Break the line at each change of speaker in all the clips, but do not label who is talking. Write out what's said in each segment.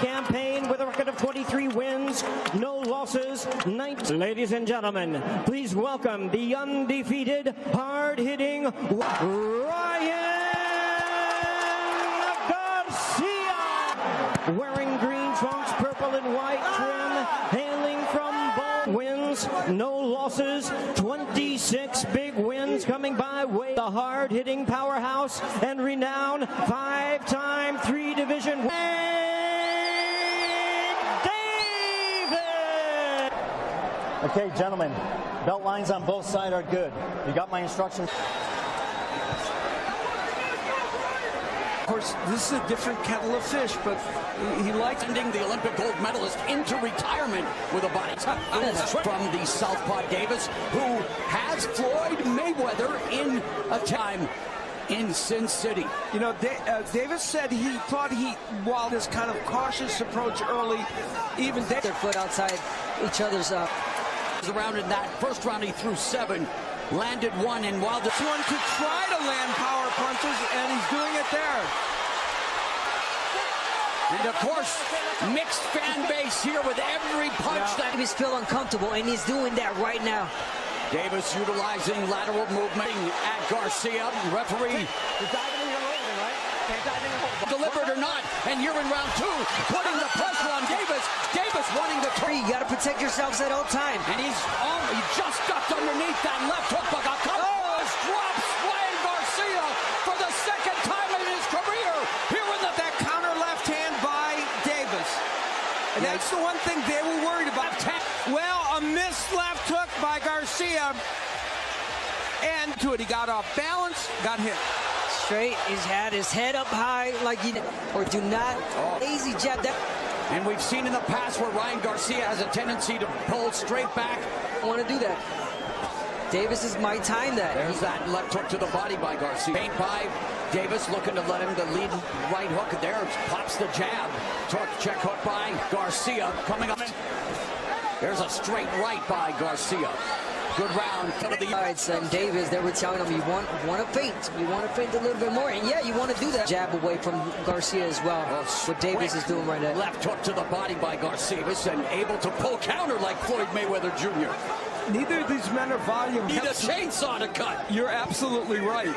campaign with a record of 23 wins, no losses, 19. Ladies and gentlemen, please welcome the undefeated, hard-hitting Ryan Garcia. Wearing green trunks, purple and white trim, hailing from wins, no losses, 26 big wins coming by way. The hard-hitting powerhouse and renowned five-time three-division David.
Okay, gentlemen, belt lines on both sides are good. You got my instructions?
Of course, this is a different kettle of fish, but he likes sending the Olympic gold medalist into retirement with a body from the Southpaw Davis, who has Floyd Mayweather in a time in Sin City. You know, Davis said he thought while this kind of cautious approach early, even their
foot outside each other's
around in that first round, he threw 7. Landed 1, and while this one to try to land power punches, and he's doing it there. And of course, mixed fan base here with every punch that
he's feel uncomfortable, and he's doing that right now.
Davis utilizing lateral movement at Garcia. Referee. Deliberate or not, and you're in round 2, putting the pressure on Davis. Davis wanting to turn.
You got to protect yourselves at all time.
And he just ducked underneath that left hook, but drops Ryan Garcia for the second time in his career. Here in that counter left hand by Davis. And that's the one thing they were worried about. Well, a missed left hook by Garcia. And to it, he got off balance, got hit.
Straight, he's had his head up high, like or do not easy jab that.
And we've seen in the past where Ryan Garcia has a tendency to pull straight back.
I want to do that. Davis is my time that.
There's that left hook to the body by Garcia. Paint by Davis, looking to let him the lead right hook. There pops the jab. Check hook by Garcia coming up. There's a straight right by Garcia. Good round.
And Davis, they were telling him, you want to feint. You want to feint a little bit more. And yeah, you want to do that. Jab away from Garcia as well. What Davis is doing right now.
Left hook to the body by Garcia, and able to pull counter like Floyd Mayweather Jr. Neither of these men are volume. Need a chainsaw to cut. You're absolutely right.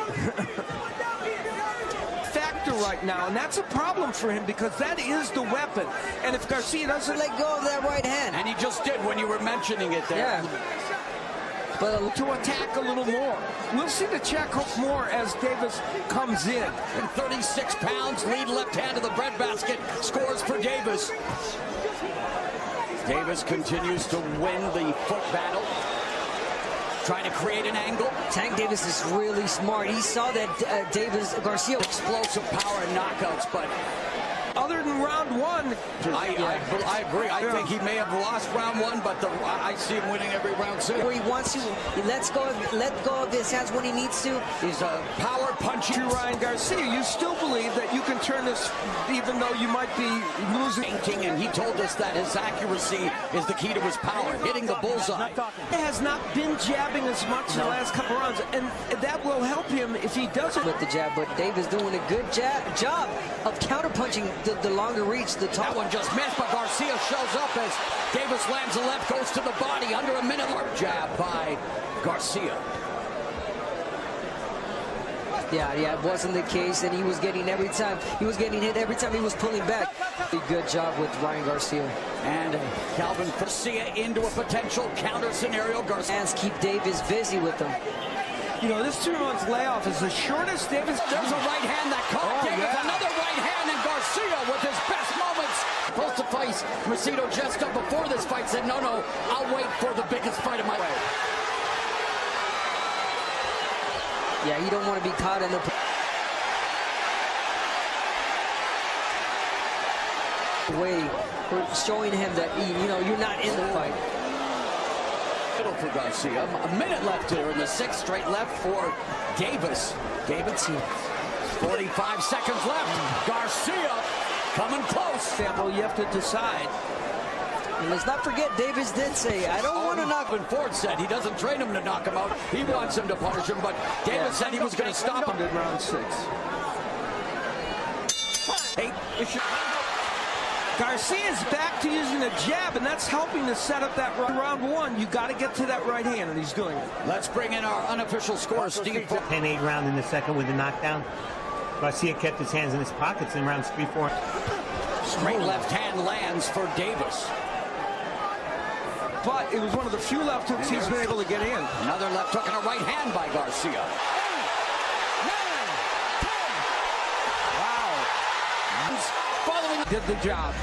Factor right now, and that's a problem for him because that is the weapon. And if Garcia doesn't
let go of that right hand.
And he just did when you were mentioning it there.
Yeah.
But to attack a little more. We'll see the check hook more as Davis comes in. And 36 pounds, lead left hand to the breadbasket, scores for Davis. Davis continues to win the foot battle. Trying to create an angle.
Tank Davis is really smart. He saw that Garcia.
Explosive power and knockouts, but other than round 1, I agree. I think he may have lost round 1, but I see him winning every round 2.
Where he wants to, he let go of his hands when he needs to.
He's a power puncher. To Ryan Garcia, you still believe that you can turn this, even though you might be losing. And he told us that his accuracy is the key to his power, hitting the bullseye. He has not been jabbing as much in the last couple rounds, and that will help him if he doesn't.
With the jab, but Davis doing a good job of counterpunching the longer reach, the top.
That one just missed, but Garcia shows up as Davis lands the left, goes to the body, under a minute. Jab by Garcia.
Yeah, it wasn't the case, and he was getting hit every time he was pulling back. A good job with Ryan Garcia.
And Calvin Garcia into a potential counter scenario.
Garcia keep Davis busy with them.
You know, this 2-month layoff is the shortest Davis. There's a right hand that caught Davis. Yeah. Another right hand, and Garcia with his best moments. Supposed to face Macedo Jesta before this fight said, no, I'll wait for the biggest fight of my life.
Yeah, you don't want to be caught in the way. We're showing him that, you're not in the fight.
For Garcia, a minute left here in the 6th straight left for Davis. 45 seconds left. Garcia coming close. Sample, you have to decide.
And let's not forget, Davis did say, I don't want to knock him.
Ford said he doesn't train him to knock him out. He wants him to punish him, but Davis said he was going to stop him in round 6.
Garcia's back to using a jab, and that's helping to set up that round one. You got to get to that right hand, and he's doing it.
Let's bring in our unofficial score, Steve.
10-8 round in the second with the knockdown. Garcia kept his hands in his pockets in rounds 3-4.
Straight left hand lands for Davis.
But it was one of the few left hooks he's been able to get in.
Another left hook and a right hand by Garcia.
Following did the job.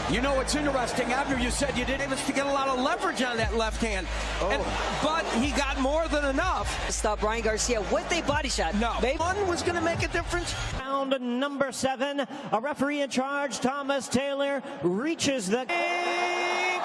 You know what's interesting, Abner, you said you did
Davis to get a lot of leverage on that left hand. But he got more than enough.
Stop Ryan Garcia with a body shot.
No.
Maybe
one was going to make a difference.
Round number 7, a referee in charge, Thomas Taylor, reaches the big